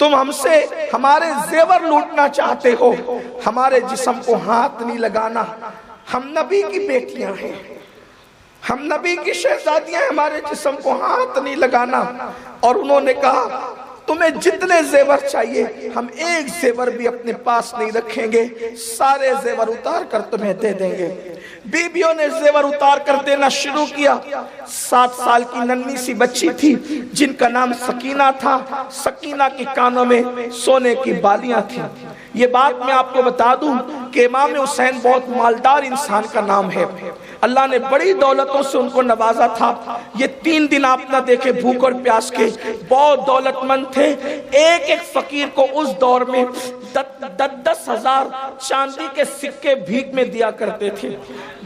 تم ہم سے ہمارے زیور لوٹنا چاہتے ہو، ہمارے جسم کو ہاتھ نہیں لگانا، ہم نبی کی بیٹیاں ہیں، ہم نبی کی شہزادیاں ہیں، ہمارے جسم کو ہاتھ نہیں لگانا۔ اور انہوں نے کہا تمہیں جتنے زیور چاہیے ہم ایک زیور بھی اپنے پاس نہیں رکھیں گے، سارے زیور اتار کر تمہیں دے دیں گے۔ بیویوں نے زیور اتار کر دینا شروع کیا۔ 7 سال کی ننھی سی بچی تھی جن کا نام سکینہ تھا، سکینہ کے کانوں میں سونے کی بالیاں تھیں۔ یہ بات میں آپ کو بتا دوں کہ امام حسین بہت مالدار انسان کا نام ہے، اللہ نے بڑی دولتوں سے ان کو نوازا تھا۔ یہ 3 دن آپ نہ دیکھے بھوک اور پیاس کے، بہت دولت مند تھے۔ ایک فقیر کو اس دور میں 10,000 چاندی کے سکے بھیک میں دیا کرتے تھے،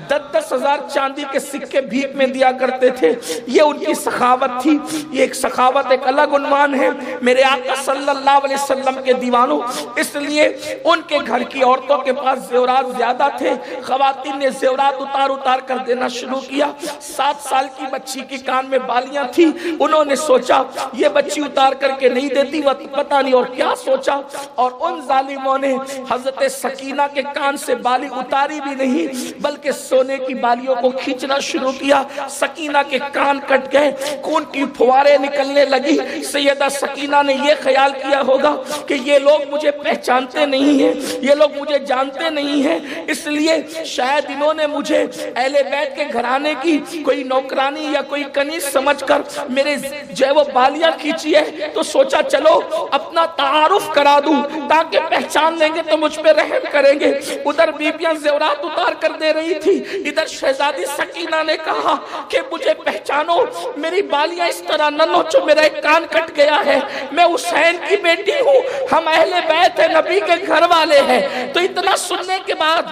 10,000 چاندی کے سکے بھیک میں دیا کرتے تھے۔ یہ ان کی سخاوت تھی۔ یہ ایک سخاوت ایک الگ عنوان ہے میرے آقا صلی اللہ علیہ وسلم کے دیوانوں، اس لیے ان کے گھر کی عورتوں کے پاس زیورات زیادہ تھے۔ خواتین نے زیورات اتار کر دینا شروع کیا۔ 7 سال کی بچی کے کان میں بالیاں تھی، انہوں نے سوچا یہ بچی اتار کر کے نہیں دیتی، وہ پتہ نہیں اور کیا سوچا، اور ان ظالموں نے حضرت سکینہ کے کان سے بالی اتاری بھی نہیں بلکہ سونے کی بالیوں کو کھینچنا شروع کیا۔ سکینہ کے کان کٹ گئے، خون کی پھواریں نکلنے لگی۔ سیدہ سکینہ نے یہ خیال کیا ہوگا کہ یہ لوگ مجھے پہچانتے نہیں ہیں، یہ لوگ مجھے جانتے نہیں ہیں، اس لیے شاید انہوں نے مجھے اہل بیت کے گھرانے کی کوئی نوکرانی یا کوئی کنیز سمجھ کر میرے جو ہے وہ بالیاں کھینچی ہے، تو سوچا چلو اپنا تعارف کرا دوں تاکہ پہچان لیں گے تو مجھ پہ رحم کریں گے۔ ادھر بیبیاں زیورات اتار کر دے رہی تھی، ادھر شہزادی سکینہ نے کہا کہ مجھے پہچانو، میری بالیاں اس طرح نہ نوچو، میرا ایک کان کٹ گیا ہے، میں حسین کی بیٹی ہوں، ہم اہل بیت ہیں، نبی کے گھر والے ہیں۔ تو اتنا سننے کے بعد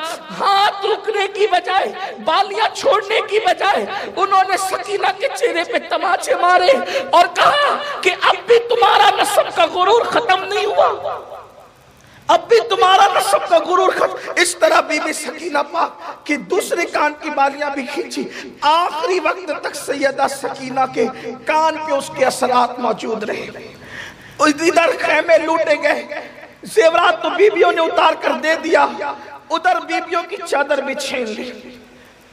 ہاتھ رکنے کی بجائے، بالیاں چھوڑنے کی بجائے، انہوں نے سکینہ کے چہرے پہ تماچے مارے اور کہا کہ اب بھی تمہارا نسب کا غرور ختم نہیں ہوا، اب بھی تمہارا نسب کا غرور ختم۔ اس طرح بی بی سکینہ پاک کی دوسرے کان کی بالیاں بھی کھینچی، آخری وقت تک سیدہ سکینہ کے کان پہ اس کے اثرات موجود رہے۔ ادھر خیمے لوٹے گئے، زیورات تو بیویوں نے اتار کر دے دیا، ادھر بیویوں کی چادر بھی چھین لی۔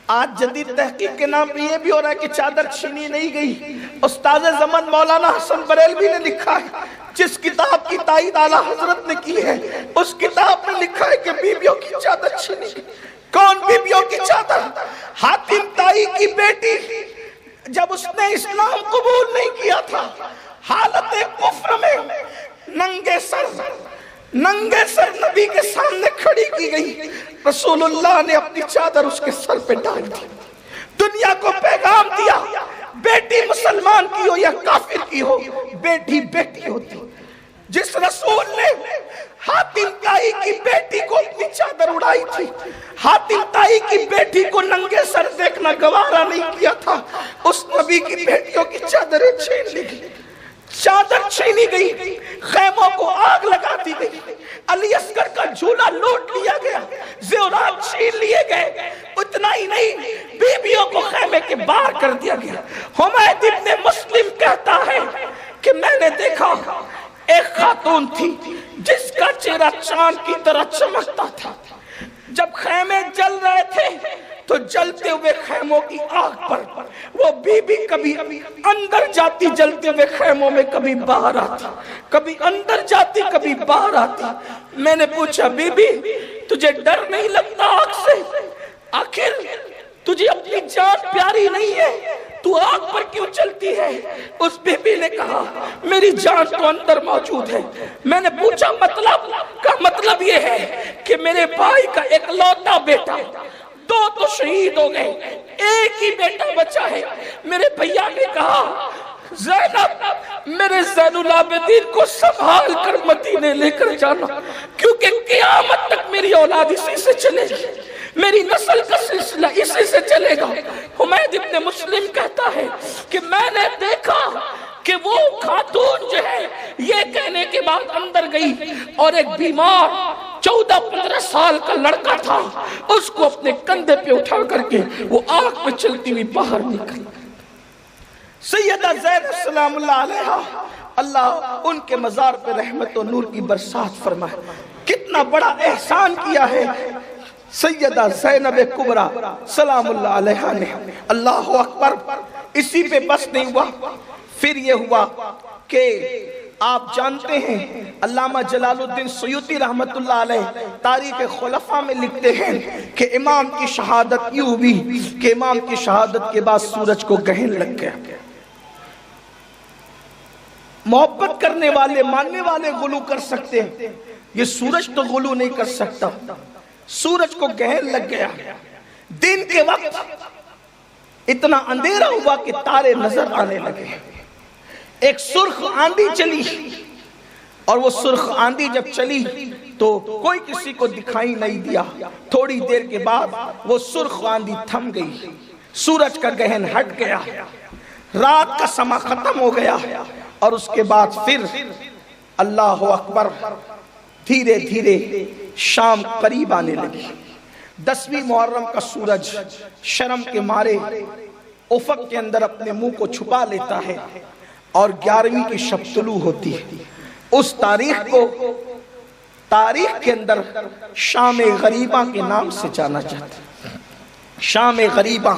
آج جدید تحقیق کے نام پہ یہ بھی ہو رہا ہے کہ چادر چھینی نہیں گئی۔ استاد زمن مولانا حسن بریلوی نے لکھا ہے، جس کتاب کی تائید اعلیٰ حضرت نے کی ہے، اس کتاب میں لکھا ہے کہ بیویوں کی چادر چھینی گئی۔ کون بیویوں کی چادر؟ حاتم طائی کی بیٹی، جب اس نے اسلام قبول نہیں کیا تھا، حالت کفر میں ننگے سر نبی کے سامنے کھڑی کی گئی، رسول اللہ نے اپنی چادر اس کے سر پہ ڈال دی، دنیا کو پیغام دیا، بیٹی مسلمان کی ہو یا کافر کی ہو، بیٹی بیٹی ہوتی۔ جس رسول نے حاتم طائی کی بیٹی کو اپنی چادر اڑائی تھی، حاتم طائی کی بیٹی کو ننگے سر دیکھنا گوارا نہیں کیا تھا، اس نبی کی بیٹیوں کی چادریں چھین لی گئی، چادر چھینی گئی، خیموں کو آگ لگا دی گئی، علی اصغر کا جھولا لوٹ لیا گیا، زیورات چھین لیے گئے۔ اتنا ہی نہیں، بیویوں کو خیمے کے باہر کر دیا گیا۔ حمید ابن مسلم کہتا ہے کہ میں نے دیکھا ایک خاتون تھی جس کا چہرہ چاند کی طرح چمکتا تھا، جب خیمے جل رہے تھے تو جلتے ہوئے خیموں کی آگ پر وہ بی بی کبھی اندر جاتی جلتے ہوئے خیموں میں، کبھی باہر آتی، کبھی اندر جاتی کبھی باہر آتی۔ میں نے پوچھا بی بی تجھے ڈر نہیں لگتا آگ سے؟ آخر تجھے اپنی جان پیاری نہیں ہے، تو آگ پر کیوں چلتی ہے؟ اس بی بی نے کہا میری جان تو اندر موجود ہے۔ میں نے پوچھا مطلب یہ ہے کہ میرے بھائی کا ایک لوتا بیٹا، 2 تو شہید ہو گئے، ایک ہی بیٹا بچا ہے۔ میرے بھیا نے کہا زینب میرے زین العابدین کو سنبھال کر مدینے لے کر جانا، کیونکہ قیامت تک میری اولاد اسی سے چلے گی، میری نسل کا سلسلہ اسی سے چلے گا۔ حمید ابن مسلم کہتا ہے کہ میں نے دیکھا کہ وہ خاتون جو ہے یہ کہنے کے بعد اندر گئی اور ایک بیمار 14-15 سال کا لڑکا تھا، اس کو اپنے کندھے پہ اٹھا کر کے وہ آگ میں چلتی ہوئی باہر نکلی۔ سیدہ زینب سلام اللہ علیہا اللہ ان کے مزار پہ رحمت و نور کی برسات فرمائے۔ کتنا بڑا احسان کیا ہے سیدہ زینب کبریٰ سلام اللہ علیہا نے۔ اللہ اکبر۔ اسی پہ بس نہیں ہوا، پھر یہ ہوا کہ آپ جانتے ہیں علامہ جلال الدین سیوطی رحمت اللہ علیہ تاریخ خلفاء میں لکھتے ہیں کہ امام کی شہادت یوں ہوئی کہ امام کی شہادت کے بعد سورج کو گہن لگ گیا۔ محبت کرنے والے ماننے والے غلو کر سکتے ہیں، یہ سورج تو غلو نہیں کر سکتا۔ سورج کو گہن لگ گیا، دن کے وقت اتنا اندھیرا ہوا کہ تارے نظر آنے لگے۔ ایک سرخ آندھی چلی، اور وہ سرخ آندھی جب چلی تو کوئی کسی کو دکھائی نہیں دیا۔ تھوڑی دیر کے بعد وہ سرخ آندھی تھم گئی، سورج کا گہن ہٹ گیا، رات کا سما ختم ہو گیا، اور اس کے بعد پھر اللہ اکبر دھیرے دھیرے شام قریب آنے لگی۔ 10ویں محرم کا سورج شرم کے مارے افق کے اندر اپنے منہ کو چھپا لیتا ہے، اور 11ویں کی شب طلوع ہوتی ہے۔ اس تاریخ کو تاریخ کے اندر شام غریبہ کے نام سے جانا جاتا ہے۔ شام غریبہ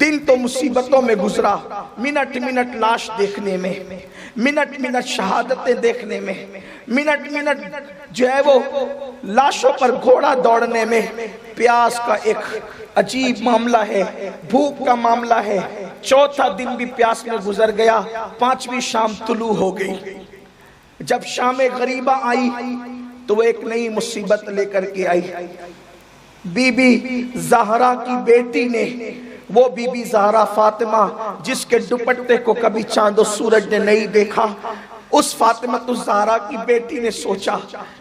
دن تو مصیبتوں میں گزرا، منٹ منٹ لاش دیکھنے میں، منٹ منٹ شہادتیں دیکھنے میں، منٹ منٹ جو ہے وہ لاشوں پر گھوڑا دوڑنے میں، پیاس کا ایک عجیب معاملہ ہے، بھوک کا معاملہ ہے۔ چوتھا دن بھی پیاس میں گزر گیا، 5ویں شام طلوع ہو گئی۔ جب شام غریبہ آئی تو وہ ایک نئی مصیبت لے کر کے آئی۔ بی بی زہرا کی بیٹی نے، وہ بی بی زہرا فاطمہ جس کے دوپٹے کو کبھی چاند و سورج نے نہیں دیکھا، اس فاطمہ الزہرا کی بیٹی نے سوچا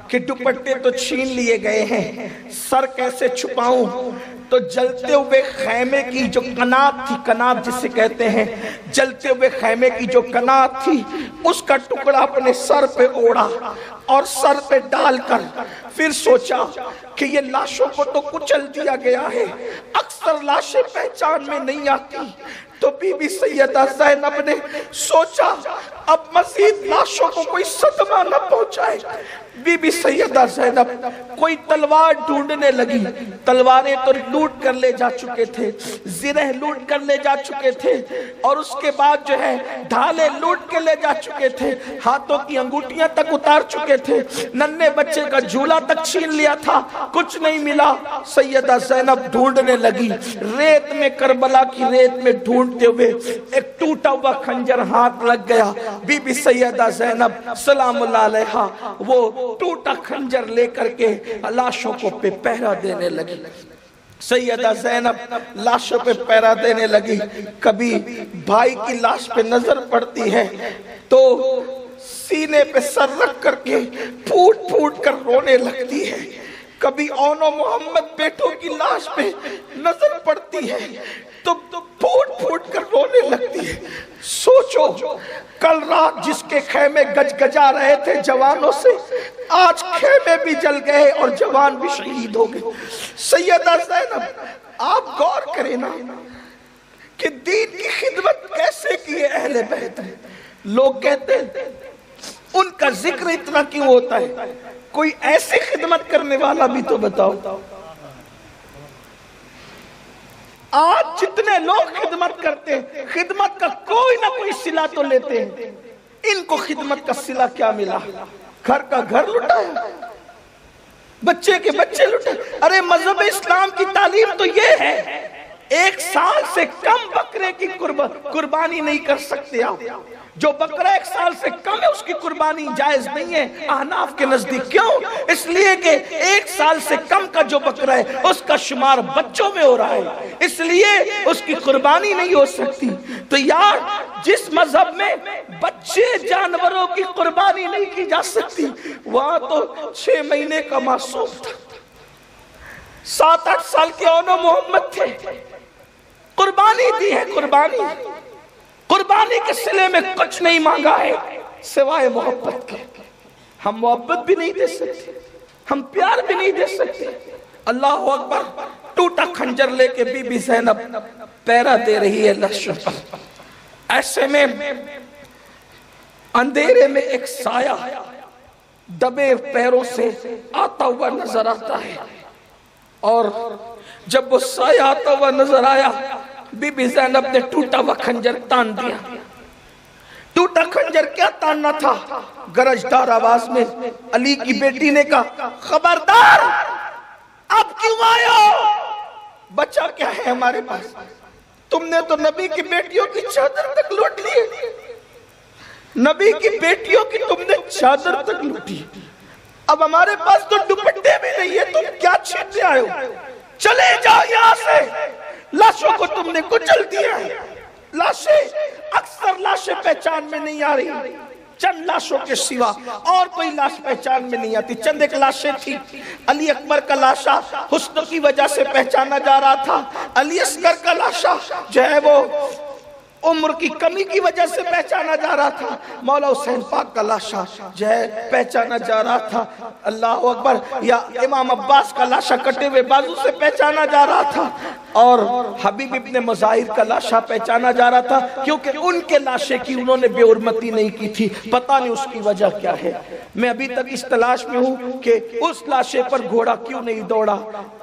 کہ دوپٹے تو چھین لیے گئے ہیں، سر کیسے چھپاؤں؟ تو جلتے ہوئے خیمے کی جو کنات تھی، کنات جسے کہتے ہیں، جلتے ہوئے خیمے کی جو کنات تھی اس کا ٹکڑا اپنے سر پہ اوڑا، اور سر پہ ڈال کر پھر سوچا کہ یہ لاشوں کو تو کچل دیا گیا ہے، اکثر لاشیں پہچان میں نہیں آتی۔ تو بی بی سیدہ زینب نے سوچا اب مزید لاشوں کو کوئی صدمہ نہ پہنچائے۔ بی بی سیدہ زینب کوئی تلوار ڈھونڈنے لگی، تلواریں تو لوٹ کر لے جا چکے تھے، زرہ لوٹ کر لے جا چکے تھے، اور اس کے بعد جو ہے ڈھالے لوٹ کے لے جا چکے تھے، ہاتھوں کی انگوٹیاں تک اتار چکے تھے، ننھے بچے کا جھولا تک چھین لیا تھا، کچھ نہیں ملا۔ سیدہ زینب ڈھونڈنے لگی، ریت میں، کربلا کی ریت میں ڈھونڈتے ہوئے ایک ٹوٹا ہوا خنجر ہاتھ لگ گیا۔ بی بی سیدہ زینب سلام اللہ علیہا وہ ٹوٹا خنجر لے کر کے لاشوں کو پہ پہرا دینے لگی۔ سیدہ زینب لاشوں پہ پہرا دینے لگی، کبھی بھائی کی لاش پہ نظر پڑتی ہے تو سینے پہ سر رکھ کر کے پھوٹ پھوٹ کر رونے لگتی ہے، کبھی اون و محمد بیٹوں کی لاش پہ نظر پڑتی ہے تو پھوٹ پھوٹ کر رونے لگتی ہے۔ سوچو کل رات جس کے خیمے گج گجا رہے تھے جوانوں سے، آج خیمے بھی جل گئے اور جوان بھی شہید ہو گئے۔ سیدہ زینب آپ غور کریں نا کہ دین کی خدمت کیسے کی ہے اہل بیت۔ لوگ کہتے ہیں ان کا ذکر اتنا کیوں ہوتا ہے، کوئی ایسی خدمت کرنے والا بھی تو بتاؤ۔ آج جتنے لوگ خدمت کرتے ہیں، خدمت کا کوئی نہ کوئی صلہ تو لیتے ہیں، ان کو خدمت کا صلہ کیا ملا؟ گھر کا گھر لٹایا، بچے کے بچے لٹائے۔ ارے مذہب اسلام کی تعلیم تو یہ ہے 1 سال سے کم بکرے کی قربانی نہیں کر سکتے آپ۔ جو بکرہ 1 سال سے کم ہے اس کی قربانی جائز نہیں ہے احناف کے نزدیک۔ کیوں؟ اس لیے کہ 1 سال سے کم کا جو بکرہ ہے اس کا شمار بچوں میں ہو رہا ہے، اس لیے اس کی قربانی نہیں ہو سکتی۔ تو یار جس مذہب میں بچے جانوروں کی قربانی نہیں کی جا سکتی، وہاں تو 6 مہینے کا معصوم تھا، 7-8 سال کے اون و محمد تھے، قربانی دی ہے۔ قربانی کے صلے میں کچھ نہیں مانگا ہے سوائے محبت کے۔ ہم محبت بھی نہیں دے سکتے، ہم پیار بھی نہیں دے سکتے۔ اللہ اکبر، ٹوٹا خنجر لے کے بی بی زینب پہرا دے رہی ہے لاشوں پر۔ ایسے میں اندھیرے میں ایک سایہ دبے پیروں سے آتا ہوا نظر آتا ہے، اور جب وہ سایہ آتا ہوا نظر آیا، بی بی زینب نے ٹوٹا ہوا خنجر تان دیا۔ ٹوٹا خنجر کیا تاننا تھا؟ گرجدار آواز میں علی کی بیٹی نے کہا، خبردار، اب کیوں آیا؟ بچہ کیا ہے ہمارے پاس؟ تم نے تو نبی کی بیٹیوں کی چادر تک لوٹ لی، نبی کی بیٹیوں کی تم نے چادر تک لوٹی، اب ہمارے پاس تو دوپٹے بھی نہیں ہے، تم کیا چھیننے آئے ہو؟ چلے جاؤ یہاں سے، لاشوں کو تم نے کچل دیا ہے۔ لاشیں اکثر لاشیں پہچان میں نہیں آ رہی، چند لاشوں کے سوا اور کوئی لاش پہچان میں نہیں آتی۔ چند ایک لاشیں تھی، علی اکبر کا لاشا حسن کی وجہ سے پہچانا جا رہا تھا، علی اصغر کا لاشا جو ہے وہ عمر کی کمی کی وجہ سے پہچانا جا رہا تھا، مولا حسین پاک کا لاشا جو ہے پہچانا جا رہا تھا، اللہ اکبر، یا امام عباس کا لاشا کٹے ہوئے بازو سے پہچانا جا رہا تھا، اور حبیب ابن مظاہر کا لاشا پہچانا جا رہا تھا، کیونکہ ان کے لاشے کی انہوں نے بے حرمتی نہیں کی تھی، پتہ نہیں اس کی وجہ کیا ہے۔ میں ابھی تک اس تلاش میں ہوں کہ اس لاشے پر گھوڑا کیوں نہیں دوڑا،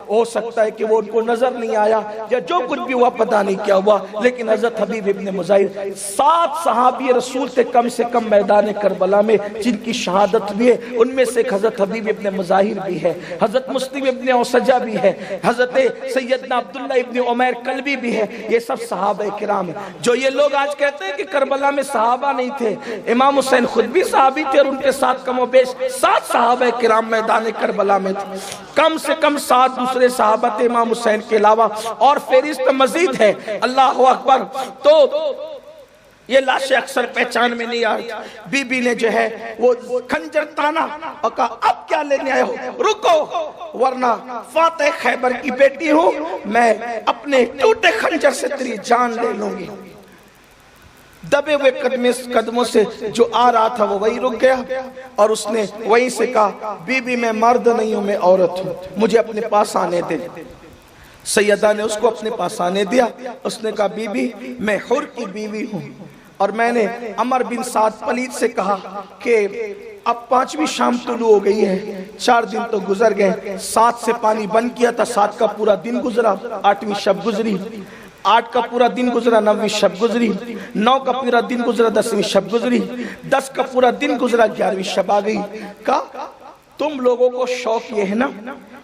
ہو سکتا ہے کہ وہ ان کو نظر نہیں آیا، یا جو کچھ بھی ہوا پتہ نہیں کیا ہوا، لیکن حضرت حبیب ابن مظاہر 7 صحابی رسول تھے کم سے کم میدان کربلا میں جن کی شہادت بھی ہے، ان میں سے ایک حضرت حبیب ابن مظاہر بھی ہے، حضرت مسلم ابن اوسجہ بھی ہے، حضرت سیدنا عبداللہ ابن عمیر قلبی بھی ہے، یہ سب صحابہ کرام ہیں۔ جو یہ لوگ آج کہتے ہیں کہ کربلا میں صحابہ نہیں تھے، امام حسین خود بھی صحابی تھے، اور ان کے ساتھ کم و بیش 7 صحابہ کرام میدان کربلا میں تھے، کم سے کم 7 دوسرے صحابہ تھے امام حسین کے علاوہ، اور فہرست مزید ہے، اللہ اکبر۔ تو یہ لاشیں اکثر پہچان میں نہیں آئی، بی بی نے جو ہے وہ خنجر تانا اور کہا، اب کیا لینے آئے ہو؟ رکو، ورنہ فاتح خیبر کی بیٹی ہوں، میں اپنے ٹوٹے خنجر سے تیری جان لے لوں گی۔ دبے ہوئے قدموں سے جو آ رہا تھا وہ وہی رک گیا، اور اس نے وہیں سے کہا، بی بی میں مرد نہیں ہوں، میں عورت ہوں، مجھے اپنے پاس آنے دے۔ سیدہ نے اس کو اپنے پاس آنے دیا، اس نے کہا، بی بی میں حر کی بیوی ہوں، اور میں نے عمر بن سعد پلید سے کہا کہ اب 5ویں شام طلوع ہو گئی ہے، 4 دن تو گزر گئے، 7 سے پانی بند کیا تھا، 7 کا پورا دن گزرا، 8ویں شب گزری، 8 کا پورا دن گزرا، 9ویں شب گزری، 9 کا پورا دن گزرا، 10ویں شب گزری، 10 کا پورا دن گزرا، 11ویں شب آ گئی۔ کہا، تم لوگوں کو شوق یہ ہے نا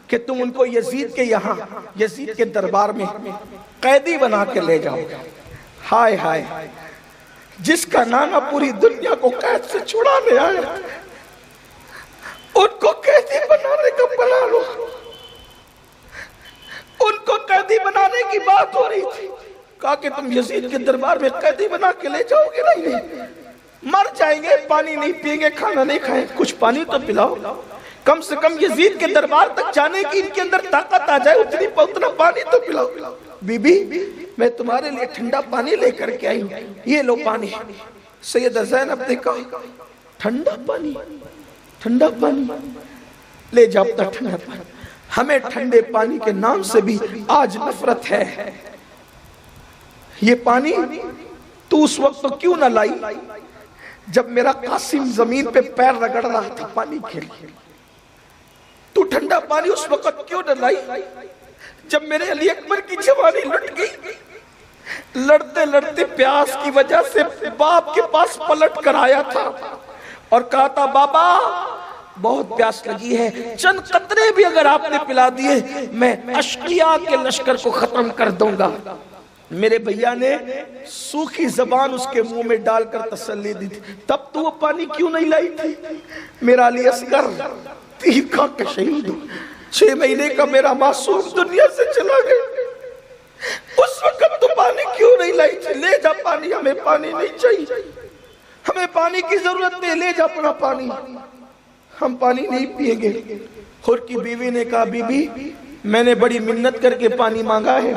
کہ تم ان کو یزید کے یہاں، یزید کے دربار میں قیدی بنا کے لے جاؤ۔ ہائے ہائے، جس کا نانا پوری دنیا کو قید سے چھڑانے آیا، ان کو قیدی بنانے کا پلان ہو، ان کو قیدی بنانے کی بات ہو رہی تھی۔ کہا کہ تم یزید کے دربار میں قیدی بنا کے لے جاؤ گے؟ نہیں، مر جائیں گے، پانی نہیں پئیں گے، کھانا نہیں کھائیں، کچھ پانی تو پلاؤ، کم سے کم یزید کے دربار تک جانے کی ان کے اندر طاقت آ جائے، اتنا پانی تو پلاؤ۔ بی بی میں تمہارے لیے ٹھنڈا پانی لے کر کے آئی ہوں، یہ لو پانی۔ سیدہ زینب نے کہا، ٹھنڈا پانی، ٹھنڈا پانی لے جاؤ، اپنا ٹھنڈا پانی۔ ہمیں ٹھنڈے پانی کے نام سے بھی آج نفرت ہے۔ یہ پانی تو اس وقت تو کیوں نہ لائی جب میرا قاسم زمین پہ پیر رگڑ رہا تھا پانی کے لیے؟ تو ٹھنڈا پانی اس وقت کیوں نہ لائی جب میرے علی اکبر کی جوانی لٹ گئی؟ لڑتے لڑتے پیاس کی وجہ سے باپ کے پاس پلٹ کر آیا تھا اور کہا تھا، بابا بہت پیاس لگی ہے، چند قطرے بھی اگر آپ نے پلا دیے میں اشقیاء کے لشکر کو ختم کر دوں گا۔ میرے بھیا نے سوکھی زبان اس کے منہ میں ڈال کر تسلی دی تھی، تب تو وہ پانی کیوں نہیں لائی تھی؟ میرا علی اصغر تیر کھا کے شہید ہو، 6 مہینے کا میرا معصوم دنیا سے چلا گیا، اس وقت تو پانی کیوں نہیں لائی تھی؟ لے جا پانی، ہمیں پانی نہیں چاہیے، ہمیں پانی کی ضرورت نہیں، لے جا اپنا پانی، ہم پانی نہیں پیئیں گے۔ حر کی بیوی نے کہا، بی بی میں نے بڑی منت کر کے پانی مانگا ہے،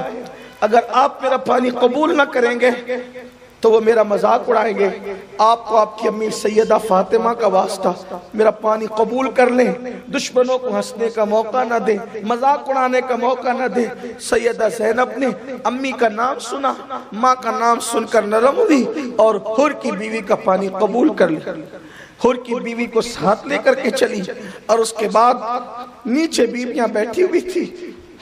اگر آپ میرا پانی قبول نہ کریں گے تو وہ میرا مذاق اڑائیں گے، آپ کو آپ کی امی سیدہ فاطمہ کا واسطہ میرا پانی قبول کر لیں، دشمنوں کو ہنسنے کا موقع نہ دیں، مذاق اڑانے کا موقع نہ دیں۔ سیدہ زینب نے امی کا نام سنا، ماں کا نام سن کر نرم ہوئی اور حر کی بیوی کا پانی قبول کر لی۔ حر کی بیوی کو ساتھ لے کر کے چلی اور اس کے بعد نیچے بیویاں بیٹھی ہوئی تھی۔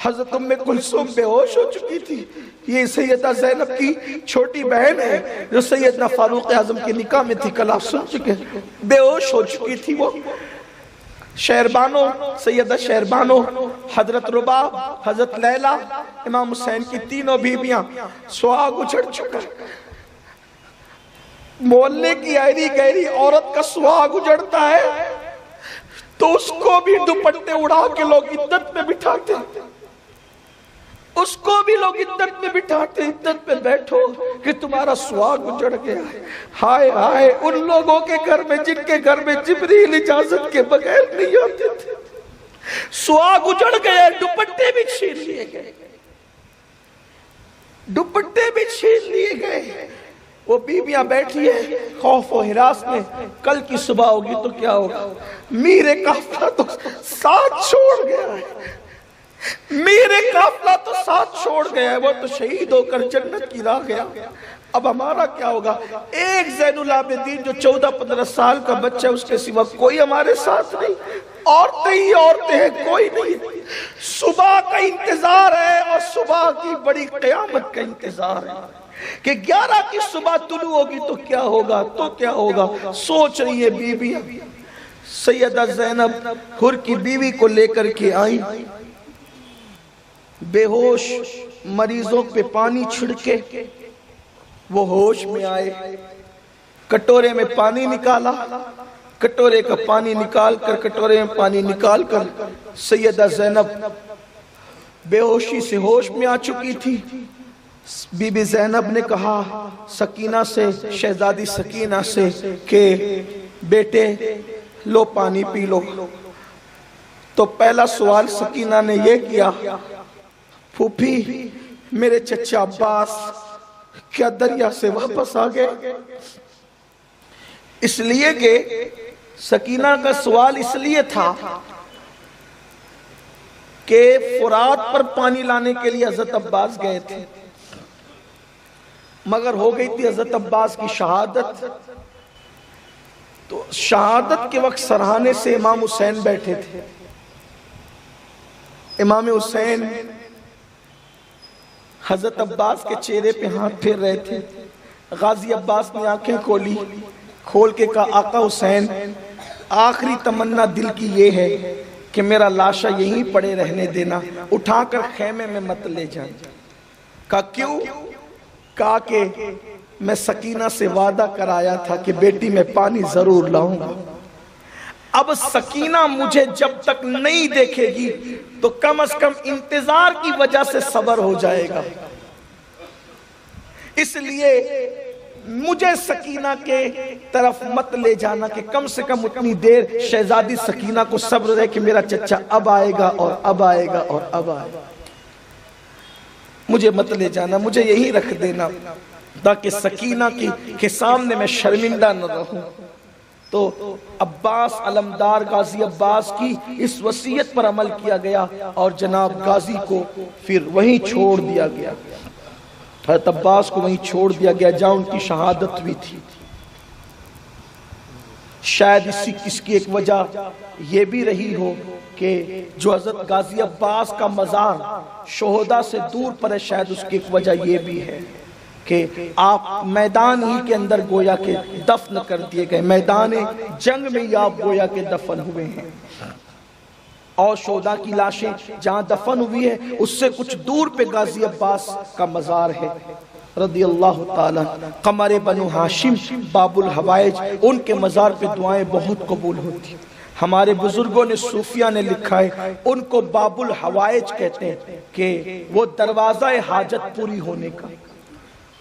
حضرت ام کلثوم بے ہوش ہو چکی تھی۔ یہ سیدہ زینب کی چھوٹی بہن ہے جو سیدنا فاروق اعظم کی نکاح میں تھی، کل آپ سن چکے، بے ہوش ہو چکی تھی وہ۔ شہربانو، سیدہ شہربانو، حضرت رباب، حضرت لیلہ، امام حسین کی تینوں بیویاں، سہاگ اچھڑ چکا۔ محلے کی ایری گہری عورت کا سہاگ اجڑتا ہے تو اس کو بھی دوپٹے اڑا کے لوگ عدت میں بٹھاتے ہیں، اس کو بھی لوگ عدت میں بٹھاتے ہیں، عدت میں بیٹھو کہ تمہارا سہاگ اجڑ گیا ہے۔ ہائے ہائے ان لوگوں کے گھر میں جن کے گھر میں جبریل اجازت کے بغیر نہیں آتے تھے، سہاگ اجڑ گئے، دوپٹے بھی چھین لیے گئے، دوپٹے بھی چھین لیے گئے۔ وہ بیویاں بیٹھی ہے خوف و ہراس میں، کل کی صبح ہوگی تو کیا ہوگا۔ میرے قافلہ تو ساتھ چھوڑ گیا ہے، میرے قافلہ تو ساتھ چھوڑ گیا ہے، وہ تو شہید ہو کر جنت کی راہ گیا، اب ہمارا کیا ہوگا۔ ایک زین العابدین جو 14-15 سال کا بچہ ہے، اس کے سوا کوئی ہمارے ساتھ نہیں، عورتیں ہی عورتیں ہیں، کوئی نہیں۔ صبح کا انتظار ہے اور صبح کی بڑی قیامت کا انتظار ہے کہ 11 کی صبح طلوع ہوگی تو کیا ہوگا، تو کیا ہوگا۔ سوچ رہی ہے بیوی۔ سیدہ زینب حر کی بیوی کو لے کر کے آئیں، بے ہوش مریضوں پہ پانی چھڑکے وہ ہوش میں آئے، کٹورے میں پانی نکالا، کٹورے کا پانی نکال کر کٹورے میں پانی نکال کر سیدہ زینب بے ہوشی سے ہوش میں آ چکی تھی۔ بی بی زینب نے کہا سکینہ سے، شہزادی سکینہ سے کہ بیٹے لو پانی پی لو۔ تو پہلا سوال سکینہ نے یہ کیا، پھوپھی میرے چچا عباس کیا دریا سے واپس آ گئے؟ اس لیے کہ سکینہ کا سوال اس لیے تھا کہ فرات پر پانی لانے کے لیے حضرت عباس گئے تھے، مگر ہو گئی تھی حضرت عباس کی شہادت۔ تو شہادت کے وقت سرہانے سے امام حسین بیٹھے تھے، امام حسین حضرت عباس کے چہرے پہ ہاتھ پھیر رہے تھے۔ غازی عباس نے آنکھیں کھولی، کھول کے کہا آقا حسین آخری تمنا دل کی یہ ہے کہ میرا لاشا یہیں پڑے رہنے دینا، اٹھا کر خیمے میں مت لے جائیں۔ کہا کیوں؟ کہا کہ میں سکینہ سے وعدہ کرایا تھا کہ بیٹی میں پانی ضرور لاؤں گا، اب سکینہ مجھے جب تک نہیں دیکھے گی تو کم از کم انتظار کی وجہ سے صبر ہو جائے گا، اس لیے مجھے سکینہ کے طرف مت لے جانا کہ کم سے کم اتنی دیر شہزادی سکینہ کو صبر رہے کہ میرا چچا اب آئے گا اور اب آئے گا اور اب آئے گا، مجھے مت لے جانا، مجھے یہی رکھ دینا تاکہ سکینہ کے سامنے میں شرمندہ نہ رہوں۔ تو عباس علمدار غازی عباس کی اس وصیت پر عمل کیا گیا اور جناب غازی کو پھر وہیں چھوڑ دیا گیا، حضرت عباس کو وہیں چھوڑ دیا گیا جہاں ان کی شہادت بھی تھی۔ شاید اس کی ایک وجہ یہ بھی رہی ہو کہ جو حضرت غازی عباس کا مزار شہداء سے دور پر ہے، شاید اس کی ایک وجہ یہ بھی ہے کہ آپ میدان ہی کے اندر گویا کہ دفن کر دیے گئے، میدان جنگ میں ہی آپ گویا کہ دفن ہوئے ہیں، اور شہداء کی لاشیں جہاں دفن ہوئی ہے اس سے کچھ دور پہ غازی عباس کا مزار ہے رضی اللہ تعالیٰ۔ قمر بنو ہاشم باب الحوائج، ان کے مزار پہ دعائیں بہت قبول ہوتی ہیں۔ ہمارے بزرگوں نے صوفیہ نے لکھا ہے ان کو باب الحوائج کہتے ہیں کہ وہ دروازہ حاجت پوری ہونے کا،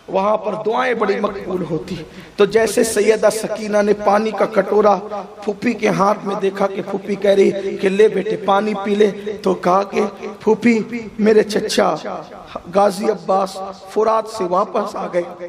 وہاں پر دعائیں بڑی مقبول ہوتی۔ تو جیسے سیدہ سکینہ نے پانی کا کٹورا پھوپھی کے ہاتھ میں دیکھا کہ پھوپھی کہہ رہی کہ لے بیٹے پانی پی لے، تو کہا کہ پھوپھی میرے چچا غازی عباس فرات سے واپس آ گئے،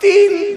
3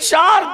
4